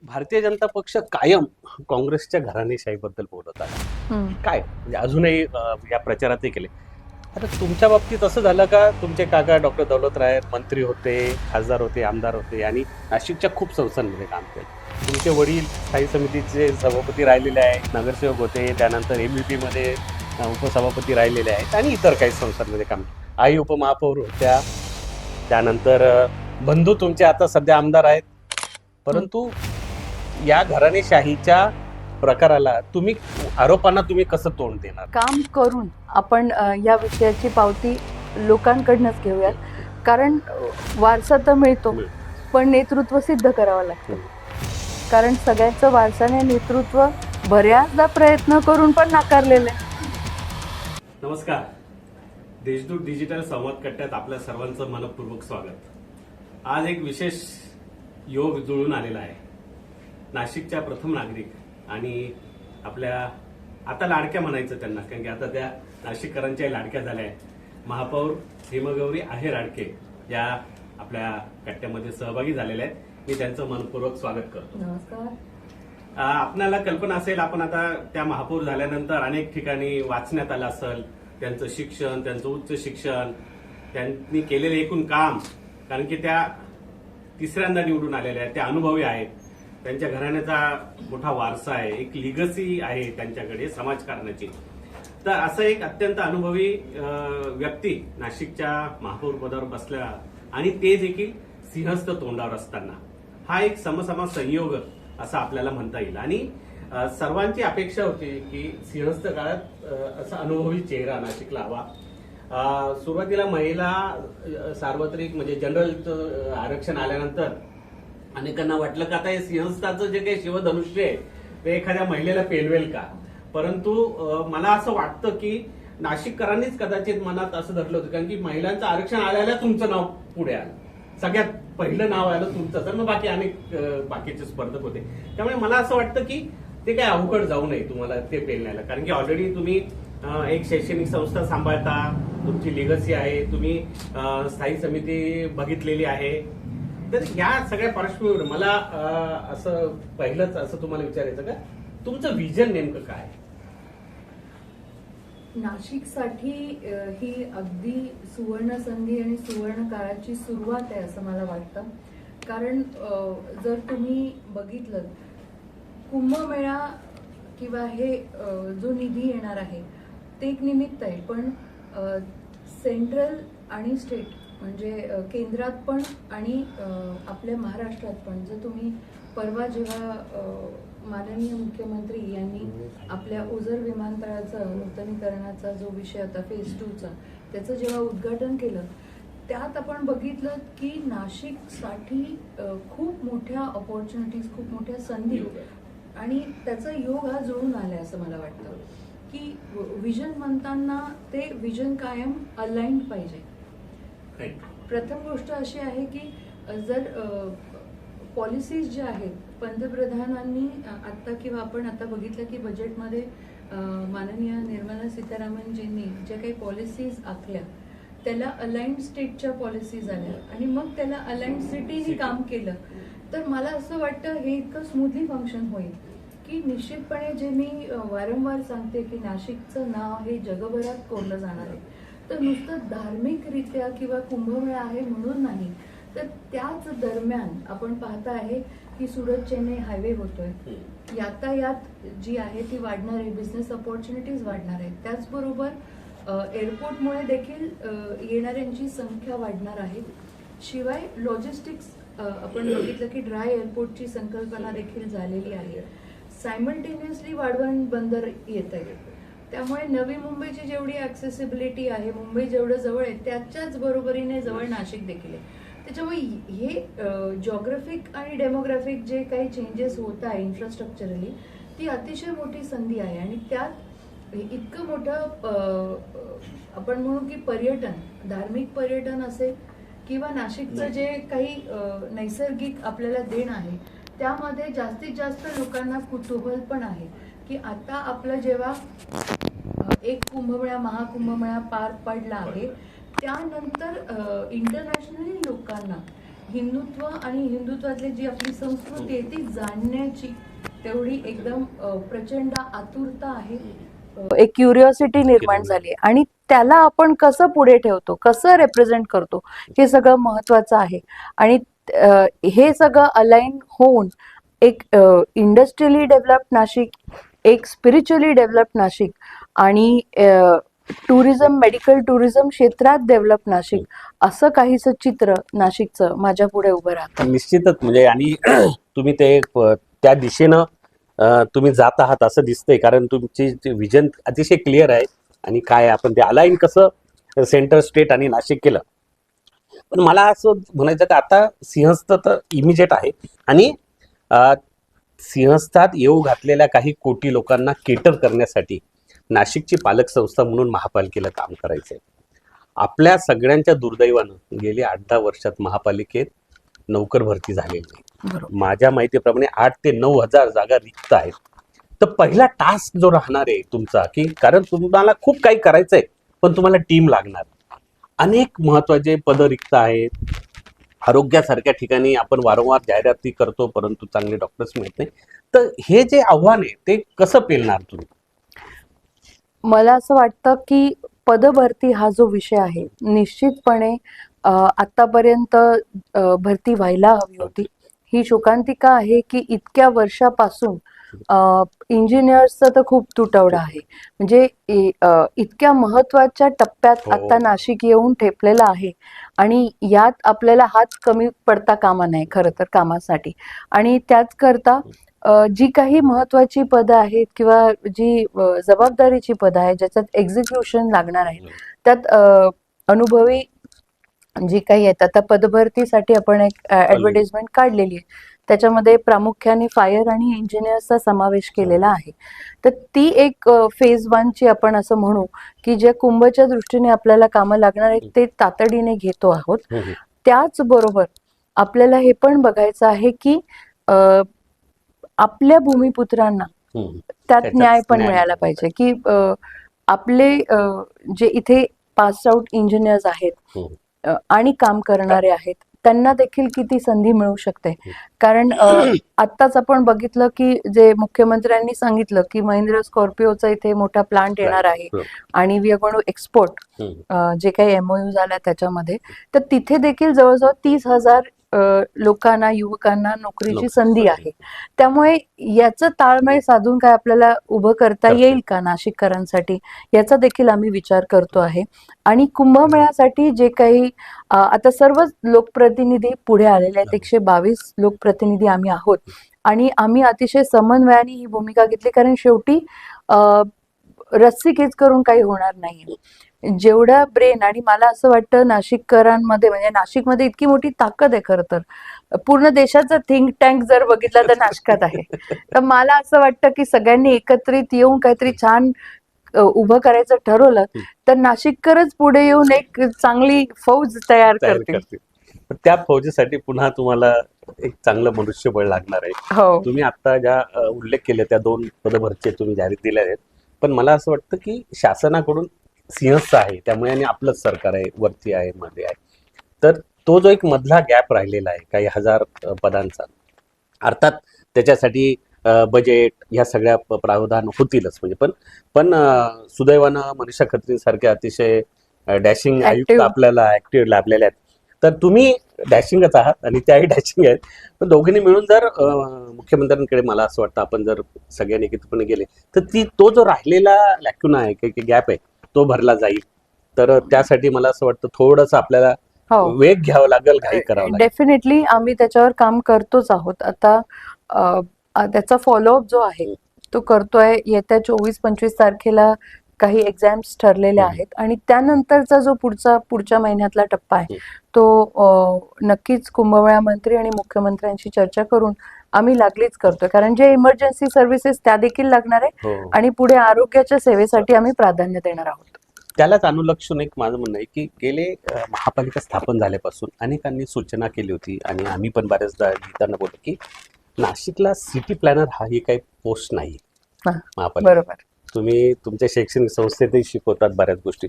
भारतीय जनता पक्ष कायम काँग्रेसच्या घराणेशाहीबद्दल बोलत आहे. काय म्हणजे अजूनही या प्रचारातही केले. आता तुमच्या बाबतीत असं झालं का? तुमचे काका डॉक्टर दौलतराय मंत्री होते, खासदार होते, आमदार होते आणि नाशिकच्या खूप संस्थांमध्ये काम केलं. तुमचे वडील स्थायी समितीचे सभापती राहिलेले आहेत, नगरसेवक होते, त्यानंतर एमव्हीपी मध्ये उपसभापती राहिलेले आहेत आणि इतर काही संस्थांमध्ये काम केलं. आई उपमहापौर होत्या. त्यानंतर बंधू तुमचे आता सध्या आमदार आहेत. परंतु या घराणेशाहीच्या प्रकाराला तुम्ही आरोपांना तुम्ही कसं तोंड देणार? काम करून आपण या विषयाची पावती लोकांकडनंच घेऊयात. कारण वारसा तर मिळतो, पण नेतृत्व सिद्ध करावं लागतं. कारण सगळ्यांचं वारसाने नेतृत्व बऱ्याचदा प्रयत्न करून पण नाकारलेलं आहे. नमस्कार. देशदूत डिजिटल संवाद कट्ट्यात आपल्या सर्वांचं मनपूर्वक स्वागत. आज एक विशेष योग जुळून आलेला आहे. नाशिकच्या प्रथम नागरिक आणि आपल्या आता लाडक्या म्हणायचं त्यांना, कारण की आता त्या नाशिककरांच्या लाडक्या झाल्या आहेत, महापौर हिमगौरी आहेर आडके या आपल्या कट्ट्यामध्ये सहभागी झालेल्या आहेत. मी त्यांचं मनपूर्वक स्वागत करतो. नमस्कार. आपल्याला कल्पना असेल, आपण आता त्या महापौर झाल्यानंतर अनेक ठिकाणी वाचण्यात आलं असेल त्यांचं शिक्षण, त्यांचं उच्च शिक्षण, त्यांनी केलेलं एकूण काम, कारण की त्या तिसऱ्यांदा निवडून आलेल्या आहेत, त्या अनुभवी आहेत, त्यांच्या घराण्याचा मोठा वारसा आहे, एक लिगसी आहे त्यांच्याकडे समाजकारणाची. तर असं एक अत्यंत अनुभवी व्यक्ती नाशिकच्या महापौर पदावर बसल्या आणि ते देखील सिंहस्थ तोंडावर असताना हा एक समसमा संयोग असं आपल्याला म्हणता येईल. आणि सर्वांची अपेक्षा होती की सिंहस्थ काळात असा अनुभवी चेहरा नाशिकला हवा. सुरुवातीला महिला सार्वत्रिक म्हणजे जनरल आरक्षण आल्यानंतर अनेकांना वाटलं का आता हे सिंहस्थाचं जे काही शिवधनुष्य आहे ते एखाद्या महिलेला पेलवेल का. परंतु मला असं वाटतं की नाशिककरांनीच कदाचित मनात असं धरलं होतं, कारण की महिलांचं आरक्षण आल्याला तुमचं नाव पुढे आलं, सगळ्यात पहिलं नाव आलं तुमचं, तर मग बाकी अनेक बाकीचे स्पर्धक होते. त्यामुळे मला असं वाटतं की ते काय अवघड जाऊ नये तुम्हाला ते पेलण्याला, कारण की ऑलरेडी तुम्ही एक शैक्षणिक संस्था सांभाळता, तुमची लिगसी आहे, तुम्ही स्थायी समिती बघितलेली आहे. तर या सगळ्या पार्श्वभूमीवर मला असं पहिलंच असं तुम्हाला विचारायचं का, तुमचं विजन नेमकं काय? नाशिकसाठी ही अगदी सुवर्ण संधी आणि सुवर्ण काळाची सुरुवात आहे असं मला वाटतं. कारण जर तुम्ही बघितलं, कुंभमेळा किंवा हे जो निधी येणार आहे ते एक निमित्त आहे, पण सेंट्रल आणि स्टेट म्हणजे केंद्रात पण आणि आपल्या महाराष्ट्रात पण, जर तुम्ही परवा जेव्हा माननीय मुख्यमंत्री यांनी आपल्या ओझर विमानतळाचा नूतनीकरणाचा जो विषय होता फेज 2चा, त्याचं जेव्हा उद्घाटन केलं, त्यात आपण बघितलं की नाशिकसाठी खूप मोठ्या ऑपॉर्च्युनिटीज, खूप मोठ्या संधी आणि त्याचा योग हा जुळून आलाय असं मला वाटतं. की विजन म्हणताना ते विजन कायम अलाइन्ड पाहिजे. प्रथम गोष्ट अशी आहे की जर पॉलिसीज ज्या आहेत पंतप्रधानांनी आता किंवा आपण आता बघितलं की बजेटमध्ये माननीय निर्मला सीतारामनजींनी ज्या काही पॉलिसीज आखल्या त्याला अलाइन्ड स्टेटच्या पॉलिसीज आल्या आणि मग त्याला अलाइन्ड सिटीनी काम केलं, तर मला असं वाटतं हे इतकं स्मूथली फंक्शन होईल की निश्चितपणे जे मी वारंवार सांगते की नाशिकचं नाव हे जगभरात कोरलं जाणार आहे. तर नुसतं धार्मिकरित्या किंवा कुंभमेळा आहे म्हणून नाही, तर त्याच दरम्यान आपण पाहता आहे की सुरत चेन्नई हायवे होतोय, यातायात जी आहे ती वाढणार आहे, बिझनेस ऑपॉर्च्युनिटीज वाढणार आहेत, त्याचबरोबर एअरपोर्टमुळे देखील येणाऱ्यांची संख्या वाढणार आहे. शिवाय लॉजिस्टिक्स आपण बघितलं की ड्राय एअरपोर्टची संकल्पना देखील झालेली आहे. सायमल्टेनियसली वाढवण बंदर येत आहे, त्यामुळे नवी मुंबईची जेवढी ऍक्सेसिबिलिटी आहे, मुंबई जेवढं जवळ आहे त्याच्याच बरोबरीने जवळ नाशिक देखील आहे. त्याच्यामुळे हे जॉग्राफिक आणि डेमोग्राफिक जे काही चेंजेस होत आहे इन्फ्रास्ट्रक्चरली, ती अतिशय मोठी संधी आहे. आणि त्यात इतकं मोठं आपण म्हणू की पर्यटन, धार्मिक पर्यटन असेल किंवा नाशिकचं जे काही नैसर्गिक आपल्याला देण आहे, त्यामध्ये जास्तीत जास्त लोकांना कुतूहल पण आहे की आता आपलं जेव्हा एक कुंभमेळा, महाकुंभमेळा पार पडला आहे, त्यानंतर इंटरनॅशनली लोकांना हिंदुत्व आणि हिंदुत्वातली जी आपली संस्कृती आहे ती जाणण्याची तेवढी एकदम प्रचंड आतुरता आहे. एक क्युरिओसिटी निर्माण झाली आणि त्याला आपण कसं पुढे ठेवतो, कसं रिप्रेझेंट करतो, हे सगळं महत्वाचं आहे. आणि हे सगळं अलाइन होऊन एक इंडस्ट्रियली डेव्हलप्ड नाशिक, एक स्पिरिच्युअली डेव्हलप्ड नाशिक आणि टुरिझम, मेडिकल टुरिझम क्षेत्रात डेव्हलप नाशिक, असं काहीसं चित्र नाशिकचं माझ्या पुढे उभं राहतं. निश्चितच म्हणजे आणि तुम्ही ते त्या दिशेनं तुम्ही जात आहात असं दिसतंय, कारण तुमची विजन अतिशय क्लिअर आहे आणि काय आपण ते अलाइन कसं सेंटर स्टेट आणि नाशिक केलं. पण मला असं म्हणायचं की आता सिंहस्थ तर इमिजिएट आहे आणि सिंहस्थात येऊ घातलेल्या काही कोटी लोकांना केटर करण्यासाठी नाशिकची पालक संस्था म्हणून महापालिकेला काम करायचंय. आपल्या सगळ्यांच्या दुर्दैवानं गेली 8-10 वर्षात महापालिकेत नोकर भरती झालेली नाही. माझ्या माहितीप्रमाणे 8 ते 9 हजार जागा रिक्त आहेत. तर पहिला टास्क जो राहणार आहे तुमचा, की कारण तुम्हाला खूप काही करायचंय पण तुम्हाला टीम लागणार, अनेक महत्वाचे पद रिक्त आहेत. आरोग्यासारख्या ठिकाणी आपण वारंवार जाहिराती करतो परंतु चांगले डॉक्टर्स मिळत नाही. तर हे जे आव्हान आहे ते कसं पेलणार तुम्ही? मला असं वाटतं की पदभरती हा जो विषय आहे निश्चितपणे आतापर्यंत भरती व्हायला हवी होती. ही शोकांतिका आहे की इतक्या वर्षापासून इंजिनियर्सचा तर खूप तुटवडा आहे. म्हणजे इतक्या महत्वाच्या टप्प्यात आता नाशिक येऊन ठेपलेला आहे आणि यात आपल्याला हात कमी पडता कामा नये खरं तर कामासाठी. आणि त्याच करता जी काही महत्वाची पदं आहेत किंवा जी जबाबदारीची पदं आहेत ज्याच्यात एक्झिक्युशन लागणार आहे त्यात अनुभवी जी काही आहेत. आता पदभरतीसाठी आपण एक ऍडव्हर्टाइजमेंट काढलेली आहे, त्याच्यामध्ये प्रामुख्याने फायर आणि इंजिनियर्सचा समावेश केलेला आहे. तर ती एक फेज 1 ची आपण असं म्हणू की जे कुंभच्या दृष्टीने आपल्याला कामं लागणार आहेत ते तातडीने घेतो आहोत. त्याचबरोबर आपल्याला हे पण बघायचं आहे की आपल्या भूमिपुत्रांना त्यात न्याय पण मिळायला पाहिजे की आपले जे इथे पास आउट इंजिनियर्स आहेत आणि काम करणारे आहेत त्यांना देखील किती संधी मिळू शकते. कारण आत्ताच आपण बघितलं की जे मुख्यमंत्र्यांनी सांगितलं की महिंद्रा स्कॉर्पिओचा इथे मोठा प्लांट येणार आहे आणि we are going to export, जे काही MOU झाला त्याच्यामध्ये, तर तिथे देखील जवळजवळ 30,000 लोकांना, युवकांना नोकरीची संधी आहे. त्यामुळे याचं ताळमेळ साधून काय आपल्याला उभं करता येईल का नाशिककरांसाठी, याचा देखील आम्ही विचार करतो आहे. आणि कुंभमेळ्यासाठी जे काही आता सर्व लोकप्रतिनिधी पुढे आलेले आहेत, 122 लोकप्रतिनिधी आम्ही आहोत आणि आम्ही अतिशय समन्वयाने ही भूमिका घेतली. कारण शेवटी रस्सीखेच करून काही होणार नाहीये. जेवढा ब्रेन, आणि मला असं वाटतं नाशिककरांमध्ये, म्हणजे नाशिकमध्ये इतकी मोठी ताकद आहे खरं तर, पूर्ण देशाचा थिंक टँक जर बघितला तर नाशिकात आहे. तर मला असं वाटतं की सगळ्यांनी एकत्रित येऊन काहीतरी छान उभं करायचं ठरवलं तर नाशिककरच पुढे येऊन एक चांगली फौज तयार करतील. त्या फौजेसाठी पुन्हा तुम्हाला एक चांगलं मनुष्यबळ लागणार आहे. हो, तुम्ही आता ज्या उल्लेख केले त्या 2 पदभरती तुम्ही जाहीर दिल्या आहेत, पण मला असं वाटतं की शासनाकडून सिंहस्थ आहे त्यामुळे आणि आपलंच सरकार आहे, वरती आहे, मध्ये आहे, तर तो जो एक मधला गॅप राहिलेला आहे काही हजार पदांचा, अर्थात त्याच्यासाठी बजेट ह्या सगळ्या प्रावधान होतीलच, म्हणजे पण सुदैवानं मनीषा खत्रींसारख्या अतिशय डॅशिंग आयुक्त आपल्याला ऍक्टिव्ह लाभलेले आहेत. तर तुम्ही डॅशिंगच आहात आणि त्याही डॅशिंग आहेत. पण दोघांनी मिळून जर मुख्यमंत्र्यांकडे, मला असं वाटतं आपण जर सगळ्यांनी एकत्रितपणे गेले तर तो जो राहिलेला लॅक्युना आहे, काही गॅप आहे, तो भरला जाईल. तर त्यासाठी मला असं वाटतं थोडंसं आपल्याला वेग घ्यावा लागेल, घाई करावं लागेल. डेफिनेटली आम्ही त्याच्यावर काम करतोच आहोत. आता त्याचा फॉलोअप जो आहे तो करतोय. येत्या 24-25 तारखेला काही एक्झाम्स ठरलेल्या आहेत आणि त्यानंतरचा जो पुढच्या महिन्यातला टप्पा आहे तो नक्कीच कुंभमेळा मंत्री आणि मुख्यमंत्र्यांशी चर्चा करून आम्ही लागलीच करतोय. कारण जे इमर्जन्सी सर्व्हिसेस त्या देखील लागणार आहे आणि पुढे आरोग्याच्या सेवेसाठी आम्ही प्राधान्य देणार आहोत. त्यालाच अनुलक्षून एक माझं म्हणणं आहे की गेले महापालिका स्थापन झाल्यापासून अनेकांनी सूचना केली होती आणि आम्ही पण बऱ्याचदा लिहिताना बोलतो की नाशिकला सिटी प्लॅनर हा ही काही पोस्ट नाही महापालिका. बरोबर. तुम्ही तुमच्या शैक्षणिक संस्थेतही शिकवतात बऱ्याच गोष्टी.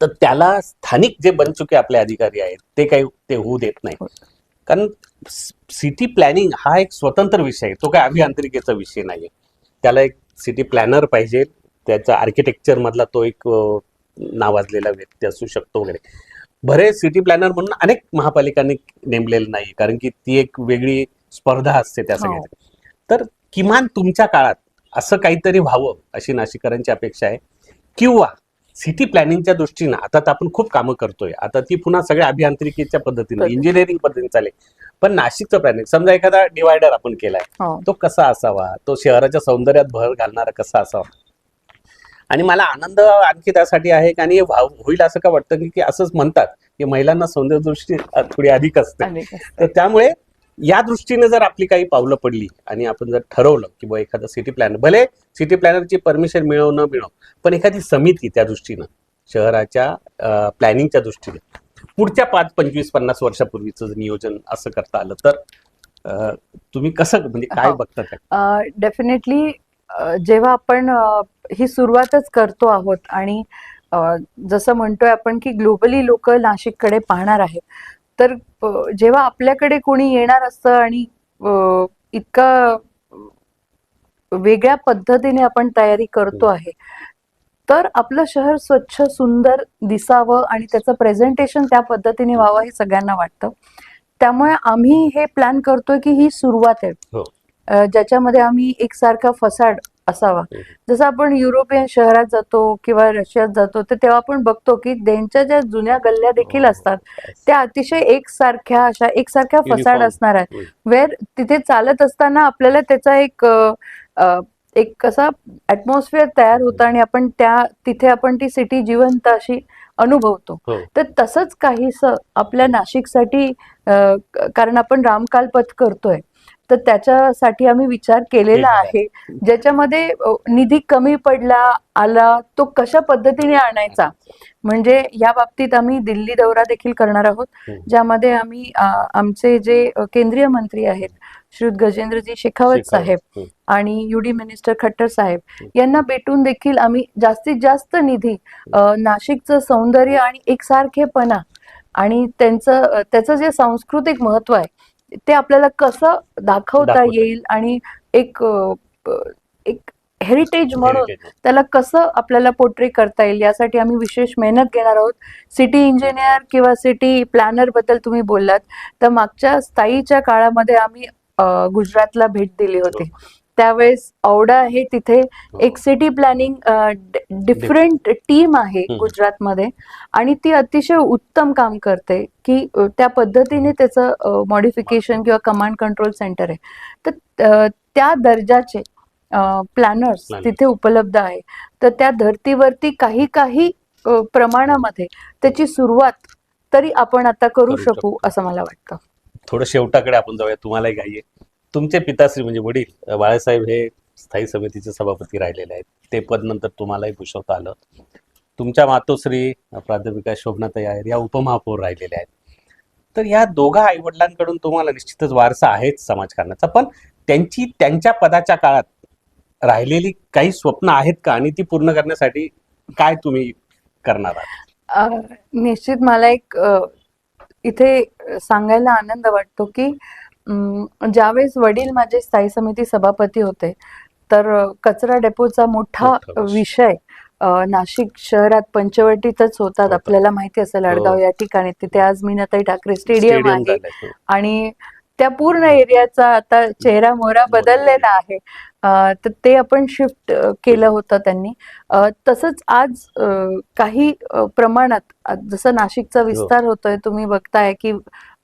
तर त्याला स्थानिक जे बनचुके आपले अधिकारी आहेत ते काही ते होऊ देत नाही. कारण सिटी प्लॅनिंग हा एक स्वतंत्र विषय आहे, तो काय अभियांत्रिकेचा विषय नाहीये. त्याला एक सिटी प्लॅनर पाहिजे, त्याचा आर्किटेक्चर मधला तो एक नावाजलेला व्यक्ती असू शकतो वगैरे. भरे सिटी प्लॅनर म्हणून अनेक महापालिकांनी नेमलेलं नाही, कारण की ती एक वेगळी स्पर्धा असते त्या सगळ्याची. तर किमान तुमच्या काळात असं काहीतरी व्हावं अशी नाशिककरांची अपेक्षा आहे. किंवा सिटी प्लॅनिंगच्या दृष्टीनं आता तर आपण खूप कामं करतोय, आता ती पुन्हा सगळ्या अभियांत्रिकीच्या पद्धतीने इंजिनिअरिंग पद्धतीने चालेल. पण नाशिकचं प्लॅनिंग, समजा एखादा डिवायडर आपण केलाय, तो कसा असावा, तो शहराच्या सौंदर्यात भर घालणारा कसा असावा. आणि मला आनंद आणखी त्यासाठी आहे आणि होईल असं का वाटतं की असंच म्हणतात की महिलांना सौंदर्य दृष्टी थोडी अधिक असते. तर त्यामुळे या दृष्टीने जर आपली काही पावलं पडली आणि आपण जर ठरवलं की बा एखादा सिटी प्लॅनर, भले सिटी प्लॅनरची परमिशन मिळव न मिळव, पण एखादी समिती त्या दृष्टीनं शहराच्या प्लॅनिंगच्या दृष्टीने पुढच्या 5, 25, 50 वर्षापूर्वीचं नियोजन असं करता आलं तर तुम्ही कसं, म्हणजे काय बघता? डेफिनेटली जेव्हा आपण ही सुरुवातच करतो आहोत आणि जसं म्हणतोय आपण की ग्लोबली लोक नाशिककडे पाहणार आहेत, तर जेव्हा आपल्याकडे कोणी येणार असतं आणि इतका वेगळ्या पद्धतीने आपण तयारी करतो आहे, तर आपलं शहर स्वच्छ सुंदर दिसावं आणि त्याचं प्रेझेंटेशन त्या पद्धतीने व्हावं हे सगळ्यांना वाटतं. त्यामुळे आम्ही हे प्लॅन करतोय की ही सुरुवात आहे, ज्याच्यामध्ये आम्ही एकसारखा फसाड असावा. जसं आपण युरोपियन शहरात जातो किंवा रशियात जातो, तर तेव्हा आपण बघतो की त्यांच्या ज्या जुन्या गल्ल्या देखील असतात त्या अतिशय एकसारख्या फसाड असणार आहेत. वेर तिथे चालत असताना आपल्याला त्याचा एक कसा ॲटमॉस्फिअर तयार होतं आणि आपण तिथे आपण ती सिटी जिवंत अशी अनुभवतो. तर तसंच काहीसं आपल्या नाशिकसाठी, कारण आपण रामकालपथ करतोय, तर त्याच्यासाठी आम्ही विचार केलेला आहे, ज्याच्यामध्ये निधी कमी आला तो कशा पद्धतीने आणायचा. म्हणजे या बाबतीत आम्ही दिल्ली दौरा देखील करणार आहोत, ज्यामध्ये आम्ही आमचे जे केंद्रीय मंत्री आहेत श्रीयुत गजेंद्रजी शेखावत साहेब आणि युडी मिनिस्टर खट्टर साहेब यांना भेटून देखील आम्ही जास्तीत जास्त निधी नाशिकचं सौंदर्य आणि एकसारखेपणा आणि त्याचं जे सांस्कृतिक महत्व आहे ते आपल्याला कसं दाखवता येईल आणि एक हेरिटेज म्हणून त्याला कसं आपल्याला पोर्ट्रे करता येईल यासाठी आम्ही विशेष मेहनत घेणार आहोत. सिटी इंजिनियर किंवा सिटी प्लॅनर बद्दल तुम्ही बोललात, तर मागच्या स्थायीच्या काळामध्ये आम्ही गुजरातला भेट दिली होती. त्यावेळेस औडा आहे तिथे एक सिटी प्लॅनिंग डिफरंट टीम आहे गुजरातमध्ये आणि ती अतिशय उत्तम काम करते की त्या पद्धतीने त्याचं मॉडिफिकेशन किंवा कमांड कंट्रोल सेंटर आहे. तर त्या दर्जाचे प्लॅनर्स तिथे उपलब्ध आहे. तर त्या धर्तीवरती काही प्रमाणामध्ये त्याची सुरुवात तरी आपण आता करू शकू असं मला वाटतं. थोडं शेवटाकडे आपण जाऊया, तुम्हालाही घाई आहे. तुमचे पिताश्री म्हणजे वडील बाळासाहेब हे स्थायी समितीचे सभापती राहिलेले आहेत, ते पद नंतर तुम्हालाही भूषवता आलं. तुमच्या मातोश्री प्राध्यापिका शोभनाताई अय्यर या उपमहापौर राहिलेल्या आहेत. तर या दोघा आईवडिलांकडून तुम्हाला निश्चितच वारसा आहेच समाजकारणाचा, पण त्यांच्या पदाच्या काळात राहिलेली काही स्वप्न आहेत का आणि ती पूर्ण करण्यासाठी काय तुम्ही करणार आहात? निश्चित मला एक इथे सांगायला आनंद वाटतो की ज्यावेळेस वडील माझे स्थायी समिती सभापती होते, तर कचरा डेपोचा मोठा विषय नाशिक शहरात पंचवटीतच होतात. आपल्याला माहिती असेल अडगाव या ठिकाणी, तिथे आज मीनाताई ठाकरे स्टेडियम आहे आणि त्या पूर्ण एरियाचा आता चेहरा मोहरा बदललेला आहे. तर ते आपण शिफ्ट केलं होतं त्यांनी. तसंच आज काही प्रमाणात जसं नाशिकचा विस्तार होतोय, तुम्ही बघताय की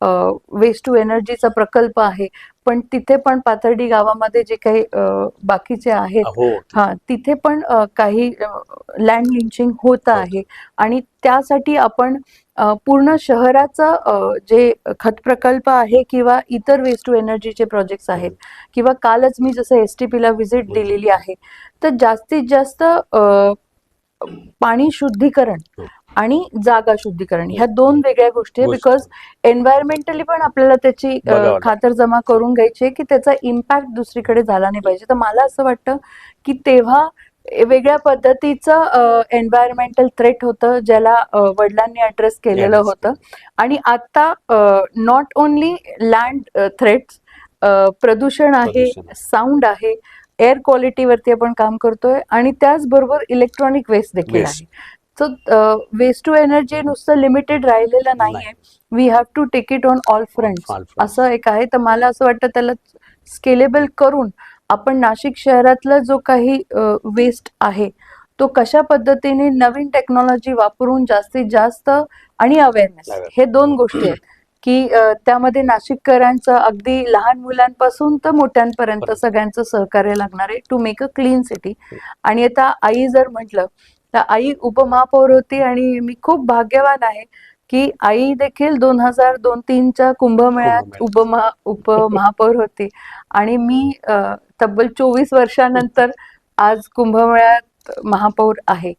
वेस्ट टू एनर्जीचा प्रकल्प आहे, पण तिथे पण पाथर्डी गावामध्ये जे काही बाकीचे आहेत तिथे पण काही लँड लिंचिंग होत आहे आणि त्यासाठी आपण पूर्ण शहराचं जे खत प्रकल्प आहे किंवा इतर वेस्ट टू एनर्जीचे प्रोजेक्ट्स आहेत किंवा कालच मी जसं STP ला व्हिजिट दिलेली आहे, तर जास्तीत जास्त पाणी शुद्धीकरण आणि जागा शुद्धीकरण ह्या दोन वेगळ्या गोष्टी आहे. बिकॉज एन्व्हायरमेंटली पण आपल्याला त्याची खातरजमा करून घ्यायची आहे की त्याचा इम्पॅक्ट दुसरीकडे झाला नाही पाहिजे. तर मला असं वाटतं की तेव्हा वेगळ्या पद्धतीचं एन्व्हायरमेंटल थ्रेट होतं, ज्याला वडिलांनी ऍड्रेस केलेलं Address होतं. आणि आता नॉट ओन्ली लँड थ्रेट्स, प्रदूषण आहे, प्रदूषण. साऊंड आहे, एअर क्वालिटीवरती आपण काम करतोय, आणि त्याचबरोबर इलेक्ट्रॉनिक वेस्ट देखील Waste. आहे. सो वेस्ट टू एनर्जी नुसतं लिमिटेड राहिलेलं नाहीये, we have to take it on all fronts, all fronts. असं एक आहे. तर मला असं वाटतं त्याला स्केलेबल करून आपण नाशिक शहरातला जो काही वेस्ट आहे तो कशा पद्धतीने नवीन टेक्नॉलॉजी वापरून जास्तीत जास्त, आणि अवेअरनेस, हे दोन गोष्टी आहेत की त्यामध्ये नाशिककरांचं अगदी लहान मुलांपासून तर मोठ्यांपर्यंत सगळ्यांचं सहकार्य लागणार आहे to make a clean city. आणि आता आई जर म्हटलं तर आई उपमहापौर होती, आणि मी खूप भाग्यवान आहे की आई देखील 2002-03च्या कुंभमेळ्यात उपमहापौर होती, आणि मी तब्बल 24 वर्षानंतर आज कुंभमेळ्यात महापौर आहे.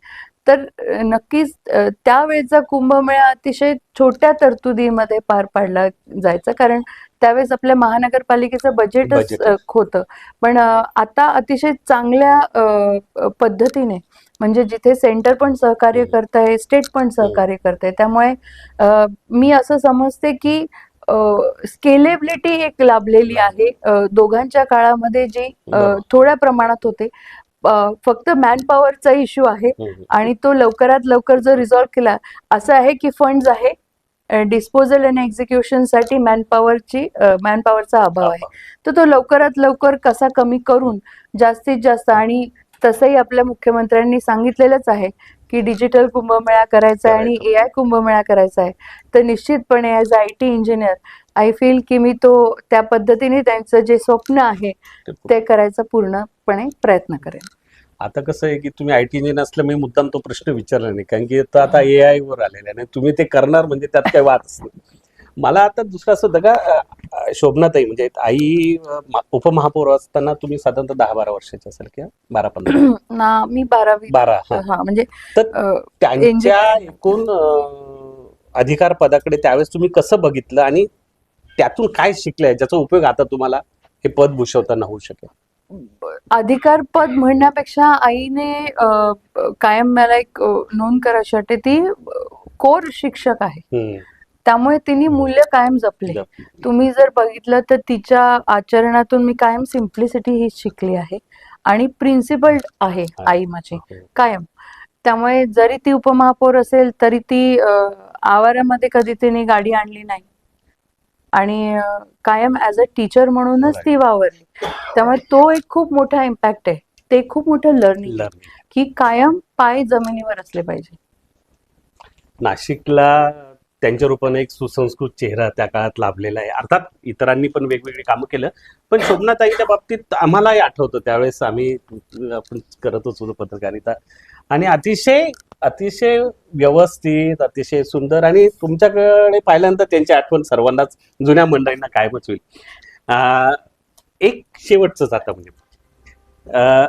तर नक्कीच त्यावेळेचा कुंभमेळा अतिशय छोट्या तरतुदीमध्ये पार पाडला जायचा, कारण त्यावेळेस आपल्या महानगरपालिकेचं बजेटच Budget. होतं. पण आता अतिशय चांगल्या पद्धतीने, म्हणजे जिथे सेंटर पण सहकार्य करत आहे, स्टेट पण सहकार्य करत आहे, त्यामुळे मी असं समजते की स्केलेबिलिटी एक लाभलेली आहे. दोघांच्या काळामध्ये जी थोड्या प्रमाणात होते, फक्त मॅन पॉवरचा इश्यू आहे, आणि तो लवकरात लवकर जर रिझॉल्व्ह केला, असं आहे की फंड्स आहे, डिस्पोजल आणि एक्झिक्युशन साठी मॅनपॉवरचा अभाव आहे. तर तो लवकरात लवकर कसा कमी करून जास्तीत जास्त, आणि तसंही आपल्या मुख्यमंत्र्यांनी सांगितलेलंच आहे की डिजिटल कुंभमेळा करायचा आहे आणि AI कुंभमेळा करायचा आहे, तर निश्चितपणे as IT engineer I feel की मी तो त्या पद्धतीने त्यांचं जे स्वप्न आहे ते करायचा पूर्णपणे प्रयत्न करेन. आता कसं आहे की तुम्ही IT इंजिनियर असलं, मी मुद्दाम तो प्रश्न विचारला नाही, कारण की आता AI वर आलेला आहे, तुम्ही ते करणार म्हणजे त्यात काही वादच नाही. मला आता दुसरं असं होतं का, शोभनाताई म्हणजे आई उपमहापौर असताना तुम्ही साधारणतः 10-12 वर्षाचे असेल किंवा 12-15? ना, मी 12वी. 12. हा, म्हणजे तर त्यांच्या एकूण अधिकार पदाकडे त्यावेळेस तुम्ही कसं बघितलं आणि त्यातून काय शिकलंय, ज्याचा उपयोग आता तुम्हाला हे पद भूषवताना होऊ शकेल? अधिकार पद म्हणण्यापेक्षा आईने कायम मला एक नोंद करायची वाटते, ती कोर शिक्षक आहे, त्यामुळे तिने मूल्य कायम जपले. तुम्ही जर बघितलं तर तिच्या आचरणातून मी कायम सिम्प्लिसिटी ही शिकली आहे, आणि प्रिन्सिपल आहे आई माझी कायम. त्यामुळे जरी ती उपमहापौर असेल तरी ती आवारामध्ये कधी तिने गाडी आणली नाही, आणि कायम ऍज अ टीचर म्हणूनच ती वावरली. त्यामुळे तो एक खूप मोठा इम्पॅक्ट आहे, ते खूप मोठं लर्निंग की कायम पाय जमिनीवर असले पाहिजे. नाशिकला त्यांच्या रूपाने एक सुसंस्कृत चेहरा त्या काळात लाभलेला आहे. अर्थात इतरांनी पण वेगवेगळी कामं केलं, पण शोभनाताईच्या बाबतीत आम्हालाही आठवतं त्यावेळेस आपण करतच होतो पत्रकारिता, आणि अतिशय अतिशय व्यवस्थित, अतिशय सुंदर, आणि तुमच्याकडे पाहिल्यानंतर त्यांची आठवण सर्वांनाच, जुन्या मंडळींना कायमच होईल. एक शेवटचंच आता म्हणजे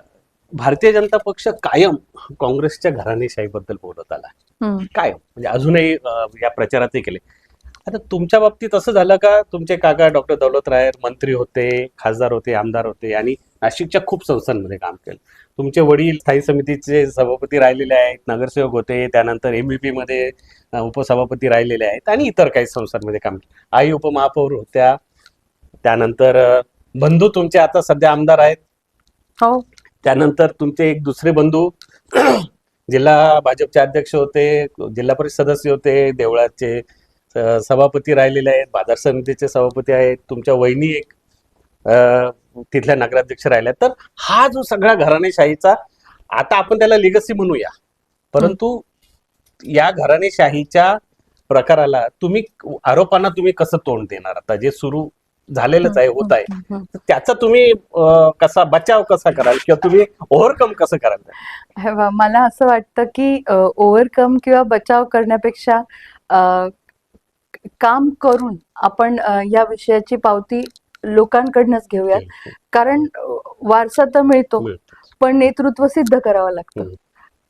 भारतीय जनता पक्ष कायम काँग्रेसच्या घराणेशाहीबद्दल बोलत आला, कायम, म्हणजे अजूनही या प्रचारातही केले. आता तुमच्या बाबतीत असं झालं का, तुमचे काका डॉक्टर दौलत रायर मंत्री होते, खासदार होते, आमदार होते, आणि नाशिकच्या खूप संस्थांमध्ये काम केलं. तुमचे वडील स्थायी समितीचे सभापती राहिलेले आहेत, नगरसेवक होते, त्यानंतर MVP मध्ये उपसभापती राहिलेले आहेत, आणि इतर काही संस्थांमध्ये काम केलं. आई उपमहापौर होत्या, त्यानंतर बंधू तुमचे आता सध्या आमदार आहेत. हो. त्यानंतर तुमचे एक दुसरे बंधू जिल्हा भाजपचे अध्यक्ष होते, जिल्हा परिषद सदस्य होते, देवळाचे सभापती राहिलेले आहेत, बाजार समितीचे सभापती आहेत, तुमच्या वहिनी एक तिथल्या नगराध्यक्ष राहिल्या. तर हा जो सगळा घराणेशाहीचा, आता आपण त्याला लिगसी म्हणूया, परंतु या घराणेशाहीच्या प्रकाराला आरोपांना तुम्ही कसं तोंड देणार? आता जे सुरू झालेलंच आहे, होत आहे, त्याचा तुम्ही बचाव कसा कराल, किंवा तुम्ही ओव्हरकम कसं कराल? मला असं वाटतं की ओव्हरकम किंवा बचाव करण्यापेक्षा काम करून आपण या विषयाची पावती लोकांकडनंच घेऊयात, कारण वारसा तर मिळतो, पण नेतृत्व सिद्ध करावं लागतं.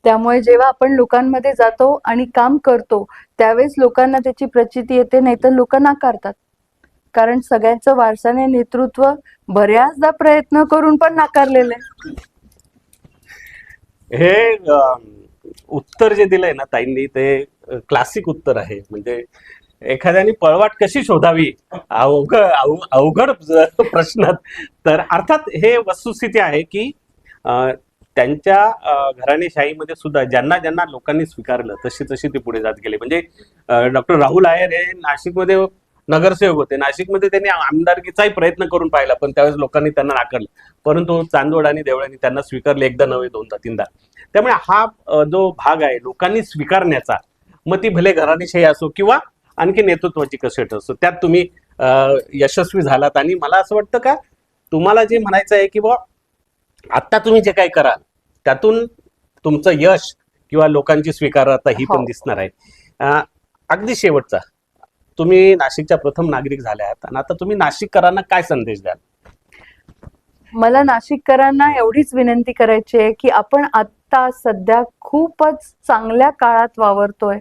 त्यामुळे जेव्हा आपण लोकांमध्ये जातो आणि काम करतो, त्यावेळेस लोकांना त्याची प्रचिती येते, नाहीतर लोक नाकारतात. कारण सगळ्यांचं वारसाने नेतृत्व बऱ्याचदा प्रयत्न करून पण नाकारलेलं आहे. हे उत्तर जे दिलंय ना ताईंनी ते क्लासिक उत्तर आहे. म्हणजे एखाद्याने पळवाट कशी शोधावी अवघड प्रश्नात. तर अर्थात हे वस्तुस्थिती आहे की त्यांच्या घराणेशाहीमध्ये सुद्धा ज्यांना ज्यांना लोकांनी स्वीकारलं तशी तशी ते पुढे जात गेले. म्हणजे डॉक्टर राहुल आयर हे नाशिकमध्ये नगरसेवक होते. नाशिकमध्ये त्यांनी आमदारकीचाही प्रयत्न करून पाहिला, पण त्यावेळेस लोकांनी त्यांना नाकारलं. परंतु चांदवड आणि देवळांनी त्यांना स्वीकारले, एकदा नव्हे दोनदा तीनदा. त्यामुळे हा जो भाग आहे लोकांनी स्वीकारण्याचा, मग ती भले घराणेशाही असो किंवा आणखी नेतृत्वाची कसरत असो, त्यात तुम्ही यशस्वी झालात. आणि मला असं वाटतं का तुम्हाला जे म्हणायचं आहे की बा आता तुम्ही जे काही कराल त्यातून तुमचं यश किंवा लोकांची स्वीकारार्हता ही पण दिसणार आहे. अगदी शेवटचा, तुम्ही नाशिकच्या प्रथम नागरिक झाल्या आहात आणि आता तुम्ही नाशिककरांना काय संदेश द्याल? मला नाशिककरांना एवढीच विनंती करायची आहे की आपण आता सध्या खूपच चांगल्या काळात वावरतोय.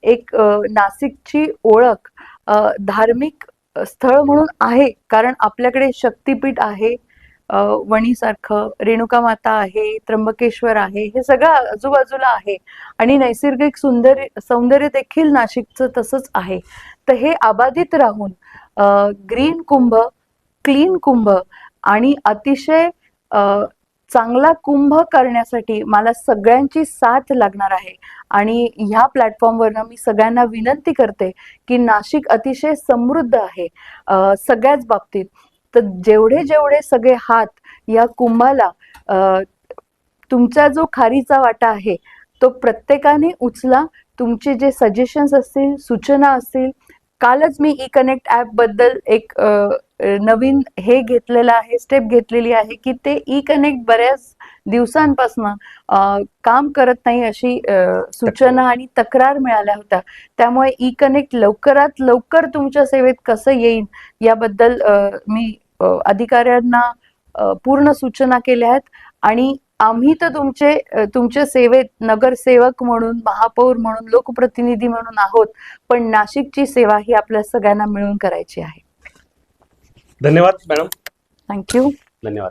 एक नाशिकची ओळख धार्मिक स्थळ म्हणून आहे, कारण आपल्याकडे शक्तिपीठ आहे, वणीसारखं, रेणुका माता आहे, त्र्यंबकेश्वर आहे, हे सगळं आजूबाजूला आहे. आणि नैसर्गिक सौंदर्य देखील नाशिकचं तसंच आहे. तर हे अबाधित राहून ग्रीन कुंभ, क्लीन कुंभ आणि अतिशय चांगला कुंभ करण्यासाठी मला सगळ्यांची साथ लागणार आहे. आणि ह्या प्लॅटफॉर्मवरनं मी सगळ्यांना विनंती करते की नाशिक अतिशय समृद्ध आहे सगळ्याच बाबतीत. तर जेवढे जेवढे सगळे हात या कुंभाला, तुमचा जो खारीचा वाटा आहे तो प्रत्येकाने उचला. तुमचे जे सजेशन्स असतील, सूचना असतील, कालच मी ई कनेक्ट ऍप बद्दल एक नवीन हे घेतलेलं आहे, स्टेप घेतलेली आहे की ते ई कनेक्ट बऱ्याच दिवसांपासून काम करत नाही अशी सूचना आणि तक्रार मिळाल्या होत्या. त्यामुळे ई कनेक्ट लवकरात लवकर तुमच्या सेवेत कसं येईल याबद्दल मी अधिकाऱ्यांना पूर्ण सूचना केल्या आहेत. आणि आम्ही तर तुमच्या सेवेत नगरसेवक म्हणून, महापौर म्हणून, लोकप्रतिनिधी म्हणून आहोत, पण नाशिकची सेवा ही आपल्या सगळ्यांना मिळून करायची आहे. धन्यवाद मॅडम. थँक्यू. धन्यवाद.